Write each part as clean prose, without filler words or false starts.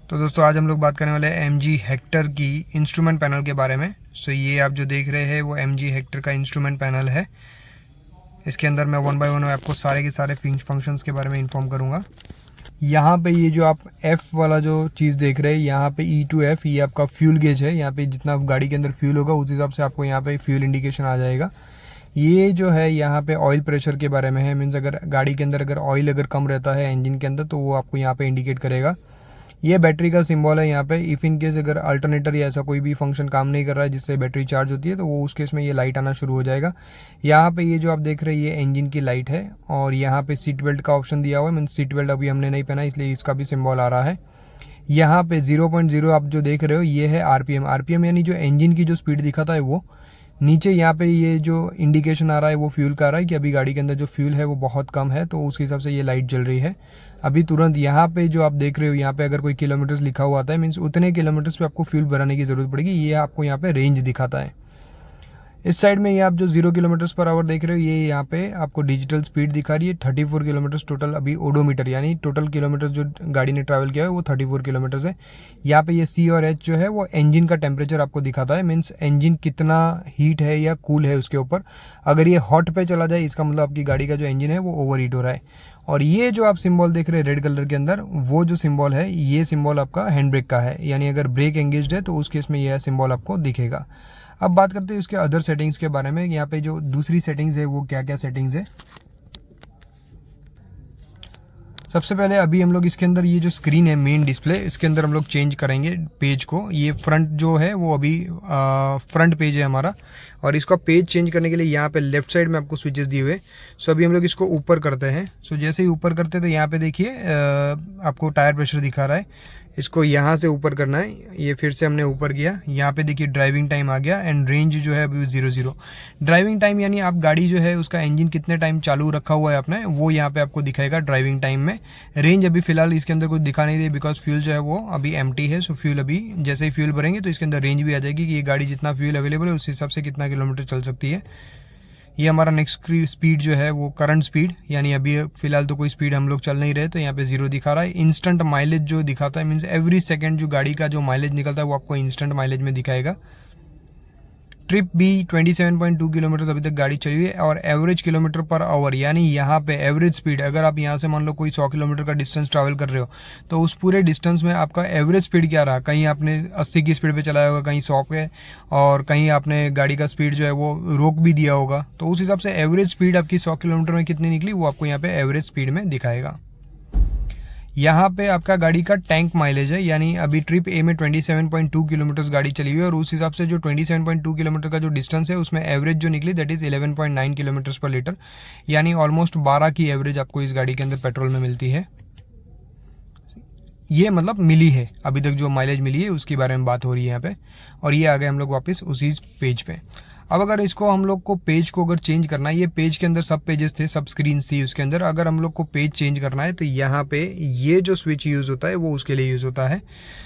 तो दोस्तों आज हम लोग बात करने वाले हैं MG हेक्टर की इंस्ट्रूमेंट पैनल के बारे में। ये आप जो देख रहे हैं वो MG हेक्टर का इंस्ट्रूमेंट पैनल है। इसके अंदर मैं वन बाय वन आपको सारे के सारे फंक्शंस के बारे में इन्फॉर्म करूंगा। यहाँ पे ये जो आप F वाला जो चीज़ देख रहे हैं, यहाँ पे E to F, ये आपका फ्यूल गेज है। यहाँ पे जितना गाड़ी के अंदर फ्यूल होगा उस हिसाब से आपको यहाँ पे फ्यूल इंडिकेशन आ जाएगा। ये जो है यहाँ पे ऑयल प्रेशर के बारे में है। मीन्स अगर गाड़ी के अंदर अगर ऑयल अगर कम रहता है इंजन के अंदर तो वो आपको यहाँ पे इंडिकेट करेगा। ये बैटरी का सिंबल है यहाँ पे। इफ़ इन केस अगर अल्टरनेटर या ऐसा कोई भी फंक्शन काम नहीं कर रहा है जिससे बैटरी चार्ज होती है तो वो उस केस में ये लाइट आना शुरू हो जाएगा। यहाँ पे ये जो आप देख रहे हैं ये इंजन की लाइट है और यहाँ पे सीट बेल्ट का ऑप्शन दिया हुआ है। मीन्स सीट बेल्ट अभी हमने नहीं पहना इसलिए इसका भी सिंबल आ रहा है। यहाँ पे 0.0 आप जो देख रहे हो ये है आरपीएम यानी जो इंजन की जो स्पीड दिखाता है वो। नीचे यहाँ पे ये जो इंडिकेशन आ रहा है वो फ्यूल का आ रहा है कि अभी गाड़ी के अंदर जो फ्यूल है वो बहुत कम है, तो उस हिसाब से ये लाइट जल रही है अभी तुरंत। यहाँ पे जो आप देख रहे हो यहाँ पे अगर कोई किलोमीटर्स लिखा हुआ आता है मीन्स उतने किलोमीटर्स पे आपको फ्यूल भराने की ज़रूरत पड़ेगी। ये आपको यहाँ पे रेंज दिखाता है। इस साइड में ये आप जो 0 किलोमीटर्स पर आवर देख रहे हो ये यहाँ पे आपको डिजिटल स्पीड दिखा रही है। 34 किलोमीटर्स टोटल अभी ओडोमीटर यानी टोटल किलोमीटर्स जो गाड़ी ने ट्रैवल किया है वो 34 किलोमीटर्स है। यहाँ पे ये C और H जो है वो इंजन का टेम्परेचर आपको दिखाता है। मीन्स इंजन कितना हीट है या कूल है उसके ऊपर। अगर ये हॉट पे चला जाए इसका मतलब आपकी गाड़ी का जो इंजन है वो ओवर हीट हो रहा है। और ये जो आप सिंबल देख रहे हैं रेड कलर के अंदर वो जो सिंबल है ये सिंबल आपका हैंड ब्रेक का है। यानी अगर ब्रेक एंगेज्ड है तो उस केस में यह सिंबल आपको दिखेगा। अब बात करते हैं उसके अदर सेटिंग्स के बारे में। यहाँ पे जो दूसरी सेटिंग्स है वो क्या क्या सेटिंग्स है। सबसे पहले अभी हम लोग इसके अंदर ये जो स्क्रीन है मेन डिस्प्ले इसके अंदर हम लोग चेंज करेंगे पेज को। ये फ्रंट जो है वो अभी फ्रंट पेज है हमारा और इसका पेज चेंज करने के लिए यहाँ पे लेफ्ट साइड में आपको स्विचेस दिए हुए। सो अभी हम लोग इसको ऊपर करते हैं। सो जैसे ही ऊपर करते हैं तो यहाँ पे देखिए आपको टायर प्रेशर दिखा रहा है। इसको यहाँ से ऊपर करना है। ये फिर से हमने ऊपर किया। यहाँ पे देखिए ड्राइविंग टाइम आ गया एंड रेंज जो है अभी 0 ड्राइविंग टाइम यानी आप गाड़ी जो है उसका इंजन कितने टाइम चालू रखा हुआ है आपने वो यहाँ पे आपको दिखाएगा ड्राइविंग टाइम में। रेंज अभी फिलहाल इसके अंदर कुछ दिखा नहीं रही बिकॉज फ्यूल जो है वो अभी एम्प्टी है। सो फ्यूल अभी जैसे ही फ्यूल भरेंगे तो इसके अंदर रेंज भी आ जाएगी कि ये गाड़ी जितना फ्यूल अवेलेबल है उस हिसाब से कितना किलोमीटर चल सकती है। ये हमारा नेक्स्ट स्पीड जो है वो करंट स्पीड यानी अभी फिलहाल तो कोई स्पीड हम लोग चल नहीं रहे तो यहाँ पे 0 दिखा रहा है। इंस्टेंट माइलेज जो दिखाता है मीन्स एवरी सेकंड जो गाड़ी का जो माइलेज निकलता है वो आपको इंस्टेंट माइलेज में दिखाएगा। ट्रिप भी 27.2 किलोमीटर अभी तक गाड़ी चली हुई है और एवरेज किलोमीटर पर आवर यानी यहाँ पे एवरेज स्पीड अगर आप यहाँ से मान लो कोई 100 किलोमीटर का डिस्टेंस ट्रैवल कर रहे हो तो उस पूरे डिस्टेंस में आपका एवरेज स्पीड क्या रहा। कहीं आपने 80 की स्पीड पे चलाया होगा, कहीं 100 पे और कहीं आपने गाड़ी का स्पीड जो है वो रोक भी दिया होगा। तो उस हिसाब से एवरेज स्पीड आपकी 100 किलोमीटर में कितनी निकली वो आपको यहाँ पे एवरेज स्पीड में दिखाएगा। यहाँ पे आपका गाड़ी का टैंक माइलेज है यानी अभी ट्रिप ए में 27.2 किलोमीटर गाड़ी चली हुई है और उस हिसाब से जो 27.2 किलोमीटर का जो डिस्टेंस है उसमें एवरेज जो निकली दैट इज 11.9 किलोमीटर पर लीटर यानी ऑलमोस्ट 12 की एवरेज आपको इस गाड़ी के अंदर पेट्रोल में मिलती है। ये मतलब मिली है अभी तक जो माइलेज मिली है उसके बारे में बात हो रही है यहाँ पे। और ये आ गए हम लोग वापस उसी पेज पे। अब अगर इसको हम लोग को पेज को अगर चेंज करना है, ये पेज के अंदर सब पेजेस थे, सब स्क्रीन्स थी उसके अंदर। अगर हम लोग को पेज चेंज करना है तो यहाँ पे ये जो स्विच यूज़ होता है वो उसके लिए यूज़ होता है।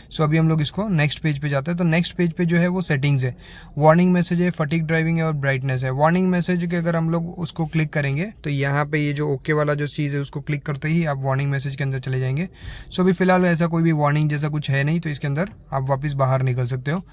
सो अभी हम लोग इसको नेक्स्ट पेज पे जाते हैं। तो नेक्स्ट पेज पे जो है वो सेटिंग्स है, वार्निंग मैसेज है, फटीग ड्राइविंग है और ब्राइटनेस है। वार्निंग मैसेज के अगर हम लोग उसको क्लिक करेंगे तो यहाँ पे ये जो ओके वाला जो चीज़ है उसको क्लिक करते ही आप वार्निंग मैसेज के अंदर चले जाएंगे। सो अभी फिलहाल ऐसा कोई भी वार्निंग जैसा कुछ है नहीं तो इसके अंदर आप वापस बाहर निकल सकते हो।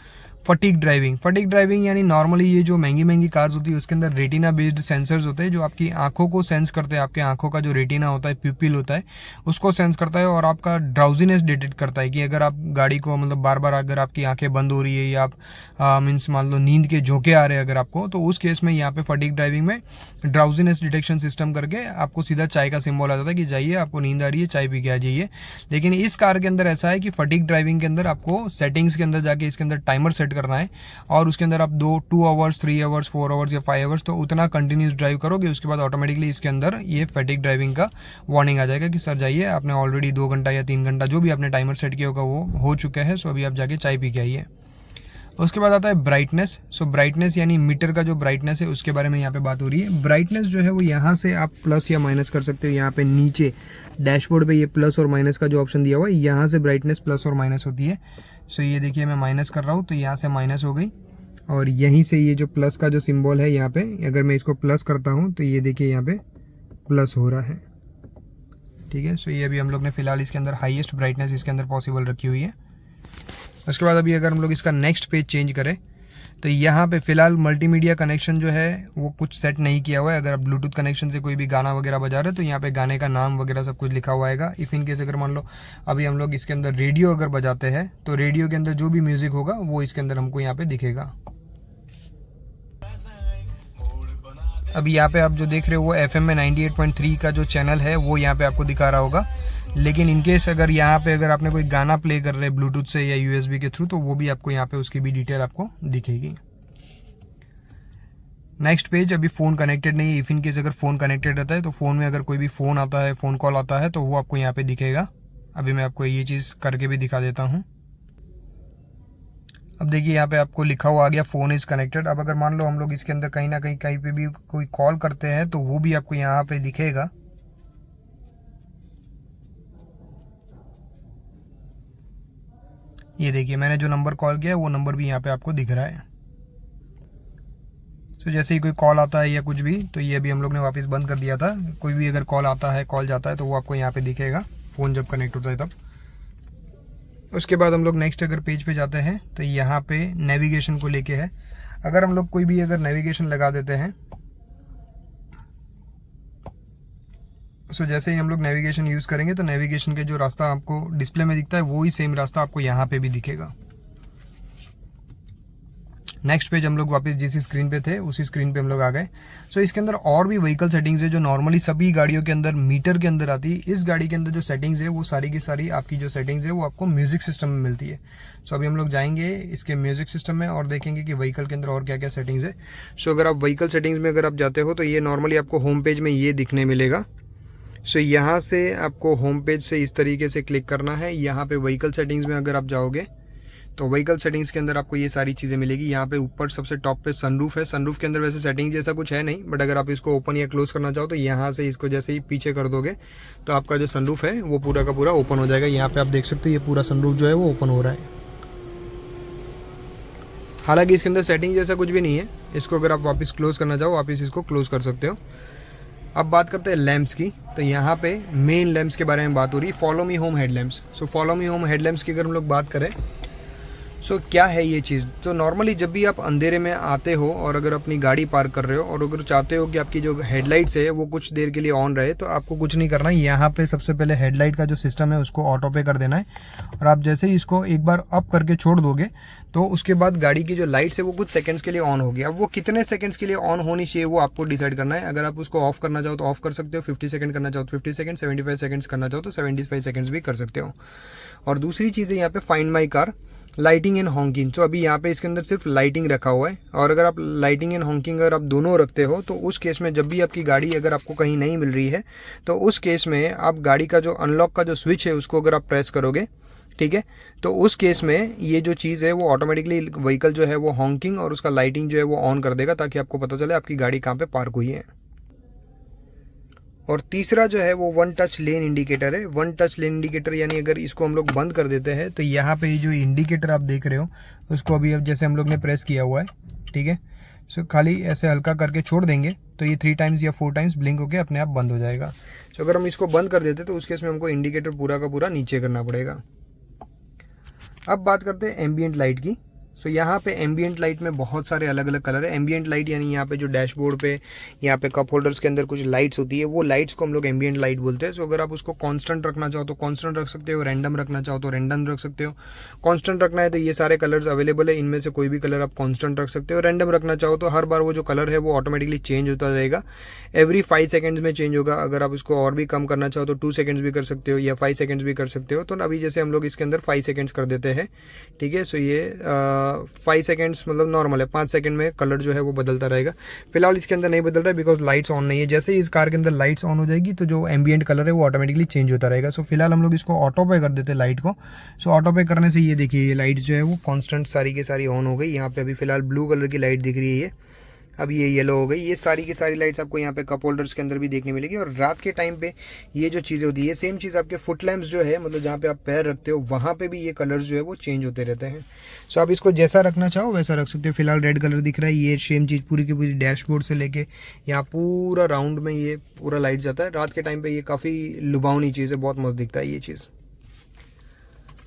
फटीग ड्राइविंग यानी नॉर्मली ये जो महंगी कार्स होती है उसके अंदर रेटिना बेस्ड सेंसर्स होते हैं जो आपकी आंखों को सेंस करते हैं। आपके आंखों का जो रेटिना होता है, प्यूपिल होता है, उसको सेंस करता है और आपका ड्राउजीनेस डिटेक्ट करता है कि अगर आप गाड़ी को मतलब बार बार अगर आपकी आंखें बंद हो रही है या आप मीन्स मान लो नींद के झोंके आ रहे हैं अगर आपको, तो उस केस में यहाँ पे फटीग ड्राइविंग में ड्राउजीनेस डिटेक्शन सिस्टम करके आपको सीधा चाय का सिंबल आ जाता है कि जाइए आपको नींद आ रही है, चाय पी के आ जाइए। लेकिन इस कार के अंदर ऐसा है कि फटीग ड्राइविंग के अंदर आपको सेटिंग्स के अंदर जाके इसके अंदर टाइमर सेट करना है और उसके अंदर आप 2 आवर्स 3 आवर्स 4 आवर्स या 5 आवर्स तो उतना कंटिन्यूस ड्राइव करोगे उसके बाद ऑटोमेटिकली इसके अंदर ये फटीग ड्राइविंग का वार्निंग आ जाएगा कि सर जाइए आपने ऑलरेडी 2 घंटा या 3 घंटा जो भी आपने टाइमर सेट किया होगा वो हो चुका है। सो अभी आप जाके चाय पी के आइए। उसके बाद आता है ब्राइटनेस। सो ब्राइटनेस यानी मीटर का जो ब्राइटनेस है उसके बारे में यहाँ पे बात हो रही है। ब्राइटनेस जो है वो यहाँ से आप प्लस या माइनस कर सकते हो। यहाँ पे नीचे डैशबोर्ड पे ये प्लस और माइनस का जो ऑप्शन दिया हुआ है यहाँ से ब्राइटनेस प्लस और माइनस होती है। सो ये देखिए मैं माइनस कर रहा हूँ तो यहाँ से माइनस हो गई और यहीं से ये जो प्लस का जो सिंबल है यहाँ पे अगर मैं इसको प्लस करता हूँ तो ये देखिए यहाँ पे प्लस हो रहा है। ठीक है। सो ये अभी हम लोग ने फ़िलहाल इसके अंदर हाईएस्ट ब्राइटनेस इसके अंदर पॉसिबल रखी हुई है। उसके बाद अभी अगर हम लोग इसका नेक्स्ट पेज चेंज करें तो यहाँ पे फ़िलहाल मल्टीमीडिया कनेक्शन जो है वो कुछ सेट नहीं किया हुआ है। अगर आप ब्लूटूथ कनेक्शन से कोई भी गाना वगैरह बजा रहे हो तो यहाँ पे गाने का नाम वगैरह सब कुछ लिखा हुआ आएगा। इफ़ इन केस अगर मान लो अभी हम लोग इसके अंदर रेडियो अगर बजाते हैं तो रेडियो के अंदर जो भी म्यूज़िक होगा वो इसके अंदर हमको यहाँ पे दिखेगा। अभी यहाँ पे आप जो देख रहे हो वो FM में 98.3 का जो चैनल है वो यहाँ पे आपको दिखा रहा होगा। लेकिन इनकेस अगर यहाँ पे अगर आपने कोई गाना प्ले कर रहे ब्लूटूथ से या USB के थ्रू तो वो भी आपको यहाँ पे उसकी भी डिटेल आपको दिखेगी। नेक्स्ट पेज, अभी फ़ोन कनेक्टेड नहीं है। इफ़ इन केस अगर फ़ोन कनेक्टेड रहता है तो फ़ोन में अगर कोई भी फ़ोन आता है, फ़ोन कॉल आता है तो वो आपको यहाँ पे दिखेगा। अभी मैं आपको ये चीज़ करके भी दिखा देता हूँ। अब देखिए यहाँ पे आपको लिखा हुआ आ गया फ़ोन इज़ कनेक्टेड। अब अगर मान लो हम लोग इसके अंदर कहीं ना कहीं पे भी कोई कॉल करते हैं तो वो भी आपको यहाँ पे दिखेगा। ये देखिए मैंने जो नंबर कॉल किया है वो नंबर भी यहाँ पे आपको दिख रहा है। तो जैसे ही कोई कॉल आता है या कुछ भी तो ये अभी हम लोग ने वापस बंद कर दिया था। कोई भी अगर कॉल आता है, कॉल जाता है तो वो आपको यहाँ पे दिखेगा, फ़ोन जब कनेक्ट होता है तब। उसके बाद हम लोग नेक्स्ट अगर पेज पे जाते हैं तो यहाँ पे नेविगेशन को लेके है। अगर हम लोग कोई भी अगर नेविगेशन लगा देते हैं सो जैसे ही हम लोग नेविगेशन यूज़ करेंगे तो नेविगेशन के जो रास्ता आपको डिस्प्ले में दिखता है वो ही सेम रास्ता आपको यहाँ पे भी दिखेगा। नेक्स्ट पेज हम लोग वापस जिस स्क्रीन पे थे उसी स्क्रीन पे हम लोग आ गए। सो इसके अंदर और भी व्हीकल सेटिंग्स है जो नॉर्मली सभी गाड़ियों के अंदर मीटर के अंदर आती है। इस गाड़ी के अंदर जो सेटिंग्स है वो सारी की सारी आपकी जो सेटिंग्स है वो आपको म्यूजिक सिस्टम में मिलती है। सो अभी हम लोग जाएंगे इसके म्यूजिक सिस्टम में और देखेंगे कि व्हीकल के अंदर और क्या क्या सेटिंग्स है। सो अगर आप व्हीकल सेटिंग्स में अगर आप जाते हो तो ये नॉर्मली आपको होम पेज में ये दिखने मिलेगा। सो यहाँ से आपको होम पेज से इस तरीके से क्लिक करना है। यहाँ पे व्हीकल सेटिंग्स में अगर आप जाओगे तो व्हीकल सेटिंग्स के अंदर आपको ये सारी चीज़ें मिलेगी। यहाँ पे ऊपर सबसे टॉप पे सनरूफ है। सनरूफ के अंदर वैसे सेटिंग जैसा कुछ है नहीं, बट अगर आप इसको ओपन या क्लोज करना चाहो तो यहाँ से इसको जैसे ही पीछे कर दोगे तो आपका जो सनरूफ है वो पूरा का पूरा ओपन हो जाएगा। यहाँ पे आप देख सकते हो ये पूरा सनरूफ जो है वो ओपन हो रहा है। हालांकि इसके अंदर सेटिंग जैसा कुछ भी नहीं है। इसको अगर आप वापस क्लोज करना चाहो वापस इसको क्लोज कर सकते हो। अब बात करते हैं लैंप्स की। तो यहाँ पे मेन लैंप्स के बारे में बात हो रही है, follow me home headlamps. So follow me home headlamps की अगर हम लोग बात करें सो क्या है ये चीज़। तो नॉर्मली जब भी आप अंधेरे में आते हो और अगर अपनी गाड़ी पार्क कर रहे हो और अगर चाहते हो कि आपकी जो हेडलाइट्स है वो कुछ देर के लिए ऑन रहे तो आपको कुछ नहीं करना है। यहाँ पे सबसे पहले हेडलाइट का जो सिस्टम है उसको ऑटो पे कर देना है और आप जैसे ही इसको एक बार अप करके छोड़ दोगे तो उसके बाद गाड़ी की जो लाइट्स है वो कुछ सेकंड्स के लिए ऑन होगी। अब वो कितने सेकंड्स के लिए ऑन होनी चाहिए वो आपको डिसाइड करना है। अगर आप उसको ऑफ करना चाहो तो ऑफ कर सकते हो, 50 सेकंड करना चाहो तो 50 सेकंड, 75 सेकंड्स करना चाहो तो 75 सेकंड्स भी कर सकते हो। और दूसरी चीज़ है यहाँ पे find my car, lighting and honking. तो अभी यहाँ पे इसके अंदर सिर्फ लाइटिंग रखा हुआ है और अगर आप लाइटिंग एंड हॉन्किंग अगर आप दोनों रखते हो तो उस केस में जब भी आपकी गाड़ी अगर आपको कहीं नहीं मिल रही है तो उस केस में आप गाड़ी का जो अनलॉक का जो स्विच है उसको अगर आप प्रेस करोगे, ठीक है, तो उस केस में ये जो चीज़ है वो ऑटोमेटिकली व्हीकल जो है वो हॉन्किंग और उसका लाइटिंग जो है वो ऑन कर देगा ताकि आपको पता चले आपकी गाड़ी कहाँ पे पार्क हुई है। और तीसरा जो है वो वन टच लेन इंडिकेटर है। वन टच लेन इंडिकेटर यानी अगर इसको हम लोग बंद कर देते हैं तो यहाँ पे जो इंडिकेटर आप देख रहे हो उसको अभी अब जैसे हम लोग ने प्रेस किया हुआ है, ठीक है, सो खाली ऐसे हल्का करके छोड़ देंगे तो ये 3 टाइम्स या 4 टाइम्स ब्लिंक होकर अपने आप बंद हो जाएगा। सो अगर हम इसको बंद कर देते तो उस केस में हमको इंडिकेटर पूरा का पूरा नीचे करना पड़ेगा। अब बात करते हैं एम्बियंट लाइट की। सो यहाँ पे एम्बियंट लाइट में बहुत सारे अलग अलग कलर है। एम्बियंट लाइट यानी यहाँ पे जो डैशबोर्ड पे यहाँ पे कप होल्डर्स के अंदर कुछ लाइट्स होती है वो लाइट्स को हम लोग एम्बियंट लाइट बोलते हैं। सो अगर आप उसको कांस्टेंट रखना चाहो तो कांस्टेंट रख सकते हो, रैंडम रखना चाहो तो रैंडम रख सकते हो। कांस्टेंट रखना है तो ये सारे कलर्स अवेलेबल है, इनमें से कोई भी कलर आप कांस्टेंट रख सकते हो। रैंडम रखना चाहो तो हर बार वो जो कलर है वो ऑटोमेटिकली चेंज होता रहेगा, एवरी 5 सेकेंड्स में चेंज होगा। अगर आप उसको और भी कम करना चाहो तो 2 सेकेंड्स भी कर सकते हो या 5 सेकेंड्स भी कर सकते हो। तो अभी जैसे हम लोग इसके अंदर 5 सेकेंड्स कर देते हैं, ठीक है। सो ये 5 सेकेंड्स मतलब नॉर्मल है, 5 सेकंड में कलर जो है वो बदलता रहेगा। फिलहाल इसके अंदर नहीं बदल रहा है बिकॉज लाइट्स ऑन नहीं है। जैसे ही इस कार के अंदर लाइट्स ऑन हो जाएगी तो जो एम्बियंट कलर है वो ऑटोमेटिकली चेंज होता रहेगा। सो फिलहाल हम लोग इसको ऑटो पे कर देते हैं लाइट को। सो ऑटो पे करने से ये देखिए ये लाइट्स जो है वो कांस्टेंट सारी की सारी ऑन हो गई। यहाँ पे अभी फिलहाल ब्लू कलर की लाइट दिख रही है ये। अब ये येलो हो गई। ये सारी की सारी लाइट्स आपको यहाँ पे कप होल्डर्स के अंदर भी देखने मिलेगी। और रात के टाइम पे ये जो चीज़ें होती है, ये सेम चीज़ आपके फुट लैम्प्स जो है, मतलब जहाँ पे आप पैर रखते हो वहाँ पे भी ये कलर्स जो है वो चेंज होते रहते हैं। सो आप इसको जैसा रखना चाहो वैसा रख सकते हो। फिलहाल रेड कलर दिख रहा है। ये सेम चीज़ पूरी की पूरी डैशबोर्ड से लेके यहाँ पूरा राउंड में ये पूरा लाइट जाता है। रात के टाइम पे ये काफ़ी लुभावनी चीज़ है, बहुत मस्त दिखता है ये चीज़।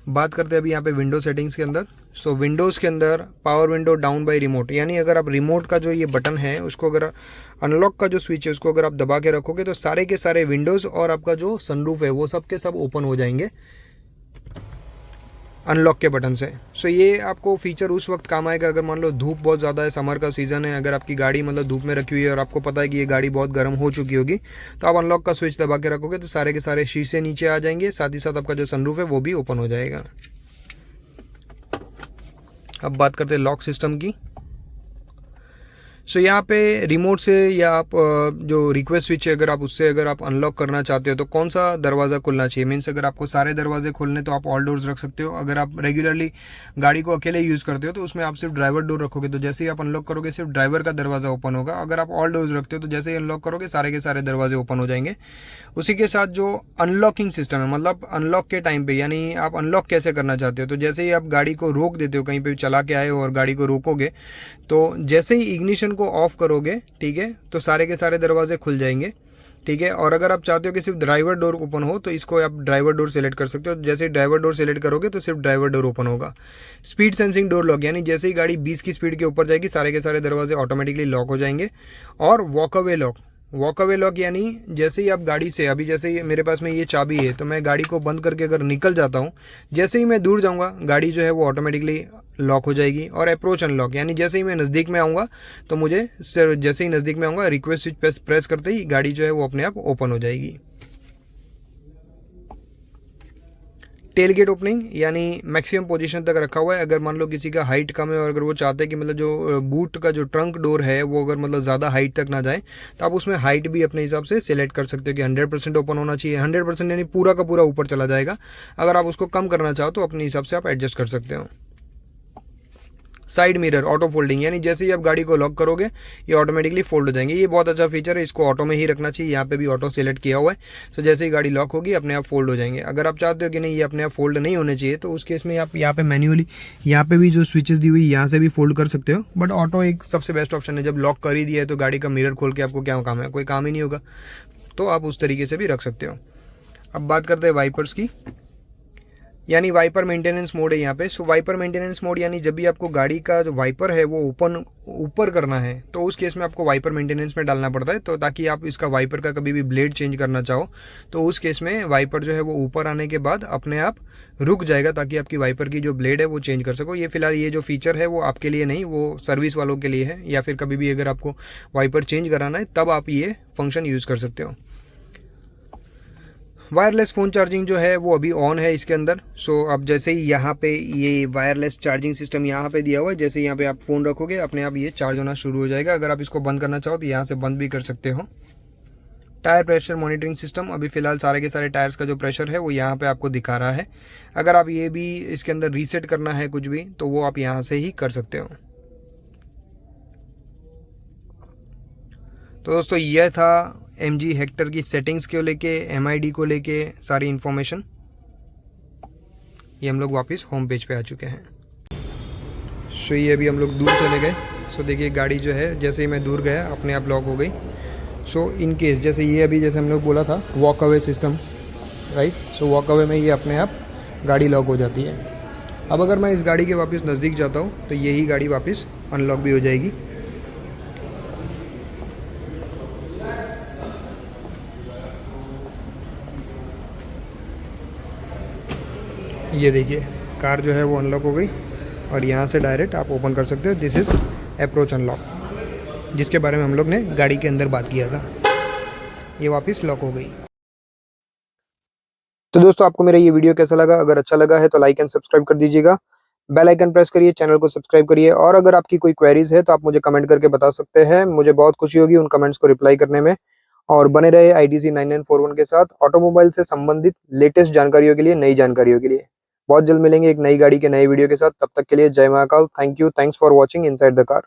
बात करते हैं अभी यहाँ पे विंडो सेटिंग्स के अंदर। सो विंडोज़ के अंदर power window down by remote, यानी अगर आप रिमोट का जो ये बटन है उसको, अगर अनलॉक का जो स्विच है उसको अगर आप दबा के रखोगे तो सारे के सारे विंडोज़ और आपका जो सनरूफ है वो सब के सब ओपन हो जाएंगे अनलॉक के बटन से। सो ये आपको फीचर उस वक्त काम आएगा अगर मान लो धूप बहुत ज़्यादा है, समर का सीज़न है, अगर आपकी गाड़ी मतलब धूप में रखी हुई है और आपको पता है कि ये गाड़ी बहुत गर्म हो चुकी होगी, तो आप अनलॉक का स्विच दबा के रखोगे तो सारे के सारे शीशे नीचे आ जाएंगे, साथ ही साथ आपका जो सनरूफ है वो भी ओपन हो जाएगा। अब बात करते हैं लॉक सिस्टम की। सो यहाँ पे रिमोट से या आप जो रिक्वेस्ट स्विच है अगर आप उससे अगर आप अनलॉक करना चाहते हो तो कौन सा दरवाज़ा खुलना चाहिए, मीन्स अगर आपको सारे दरवाजे खोलने तो आप ऑल डोर्स रख सकते हो। अगर आप रेगुलरली गाड़ी को अकेले यूज़ करते हो तो उसमें आप सिर्फ ड्राइवर डोर रखोगे, तो जैसे ही आप अनलॉक करोगे सिर्फ ड्राइवर का दरवाज़ा ओपन होगा। अगर आप ऑल डोर्स रखते हो तो जैसे ही अनलॉक करोगे सारे के सारे दरवाजे ओपन हो जाएंगे। उसी के साथ जो अनलॉकिंग सिस्टम है, मतलब अनलॉक के टाइम पे, यानी आप अनलॉक कैसे करना चाहते हो, तो जैसे ही आप गाड़ी को रोक देते हो, कहीं पे चला के आए हो और गाड़ी को रोकोगे, तो जैसे ही इग्निशन को ऑफ करोगे, ठीक है, तो सारे के सारे दरवाजे खुल जाएंगे, ठीक है। और अगर आप चाहते हो कि सिर्फ ड्राइवर डोर ओपन हो तो इसको आप ड्राइवर डोर सेलेक्ट कर सकते हो। जैसे ही ड्राइवर डोर सेलेक्ट करोगे तो सिर्फ ड्राइवर डोर ओपन होगा। स्पीड सेंसिंग डोर लॉक, यानी जैसे ही गाड़ी 20 की स्पीड के ऊपर जाएगी सारे के सारे दरवाजे ऑटोमेटिकली लॉक हो जाएंगे। और walk away lock, walk away lock यानी जैसे ही आप गाड़ी से, अभी जैसे ही मेरे पास में ये चाबी है तो मैं गाड़ी को बंद करके अगर निकल जाता हूँ, जैसे ही मैं दूर जाऊँगा गाड़ी जो है वो ऑटोमेटिकली लॉक हो जाएगी। और अप्रोच अनलॉक, यानी जैसे ही मैं नज़दीक में आऊँगा तो मुझे जैसे ही नज़दीक में आऊँगा रिक्वेस्ट स्विच प्रेस करते ही गाड़ी जो है वो अपने आप ओपन हो जाएगी। टेल गेट ओपनिंग, यानी मैक्सिमम पोजीशन तक रखा हुआ है। अगर मान लो किसी का हाइट कम है और अगर वो चाहते हैं कि मतलब जो बूट का जो ट्रंक डोर है वो अगर मतलब ज़्यादा हाइट तक ना जाए तो आप उसमें हाइट भी अपने हिसाब से सिलेक्ट कर सकते हो कि 100% ओपन होना चाहिए। 100% यानी पूरा का पूरा ऊपर चला जाएगा। अगर आप उसको कम करना चाहो तो अपने हिसाब से आप एडजस्ट कर सकते हो। साइड मिरर ऑटो फोल्डिंग, यानी जैसे ही आप गाड़ी को लॉक करोगे ये ऑटोमेटिकली फोल्ड हो जाएंगे। ये बहुत अच्छा फीचर है, इसको ऑटो में ही रखना चाहिए। यहाँ पे भी ऑटो सेलेक्ट किया हुआ है, तो जैसे ही गाड़ी लॉक होगी अपने आप फोल्ड हो जाएंगे। अगर आप चाहते हो कि नहीं ये अपने आप फोल्ड नहीं होने चाहिए तो उस केस में आप यहाँ पे मैन्युअली यहाँ पे भी जो स्विचेस दी हुई यहाँ से भी फोल्ड कर सकते हो। बट ऑटो एक सबसे बेस्ट ऑप्शन है। जब लॉक कर ही दिया है तो गाड़ी का मिरर खोल के आपको क्या काम है, कोई काम ही नहीं होगा, तो आप उस तरीके से भी रख सकते हो। अब बात करते हैं वाइपर्स की, यानी वाइपर मेंटेनेंस मोड है यहाँ पे। सो वाइपर मेंटेनेंस मोड यानी जब भी आपको गाड़ी का जो वाइपर है वो ऊपर करना है तो उस केस में आपको वाइपर मेंटेनेंस में डालना पड़ता है, तो ताकि आप इसका वाइपर का कभी भी ब्लेड चेंज करना चाहो तो उस केस में वाइपर जो है वो ऊपर आने के बाद अपने आप रुक जाएगा, ताकि आपकी वाइपर की जो ब्लेड है वो चेंज कर सको। ये फिलहाल ये जो फीचर है वो आपके लिए नहीं, वो सर्विस वालों के लिए है, या फिर कभी भी अगर आपको वाइपर चेंज कराना है तब आप ये फंक्शन यूज़ कर सकते हो। वायरलेस फ़ोन चार्जिंग जो है वो अभी ऑन है इसके अंदर। सो अब जैसे ही यहाँ पे ये वायरलेस चार्जिंग सिस्टम यहाँ पे दिया हुआ है, जैसे यहाँ पे आप फ़ोन रखोगे अपने आप ये चार्ज होना शुरू हो जाएगा। अगर आप इसको बंद करना चाहो तो यहाँ से बंद भी कर सकते हो। टायर प्रेशर मॉनिटरिंग सिस्टम, अभी फ़िलहाल सारे के सारे टायर्स का जो प्रेशर है वो यहाँ पे आपको दिखा रहा है। अगर आप ये भी इसके अंदर रीसेट करना है कुछ भी तो वो आप यहाँ से ही कर सकते हो। तो दोस्तों यह था MG हेक्टर की सेटिंग्स को लेके, MID को लेके सारी इन्फॉर्मेशन। ये हम लोग वापस होम पेज पे आ चुके हैं। सो ये अभी हम लोग दूर चले गए। सो देखिए गाड़ी जो है जैसे ही मैं दूर गया अपने आप लॉक हो गई। सो इन केस जैसे ये अभी जैसे हम लोग बोला था walk away system, right. So walk away में ये अपने आप गाड़ी लॉक हो जाती है। अब अगर मैं इस गाड़ी के वापस नज़दीक जाता हूँ तो यही गाड़ी वापस अनलॉक भी हो जाएगी। ये देखिए कार जो है वो अनलॉक हो गई और यहाँ से डायरेक्ट आप ओपन कर सकते हो। दिस इज़ अप्रोच अनलॉक, जिसके बारे में हम लोग ने गाड़ी के अंदर बात किया था। ये वापस लॉक हो गई। तो दोस्तों आपको मेरा ये वीडियो कैसा लगा? अगर अच्छा लगा है तो लाइक एंड सब्सक्राइब कर दीजिएगा, बेल आइकन प्रेस करिए, चैनल को सब्सक्राइब करिए। और अगर आपकी कोई क्वेरीज है तो आप मुझे कमेंट करके बता सकते हैं, मुझे बहुत खुशी होगी उन कमेंट्स को रिप्लाई करने में। और बने रहे ITC 9941 के साथ ऑटोमोबाइल से संबंधित लेटेस्ट जानकारियों के लिए, नई जानकारियों के लिए। बहुत जल्द मिलेंगे एक नई गाड़ी के नए वीडियो के साथ। तब तक के लिए जय Mahakal. Thank you, thanks for watching inside the car.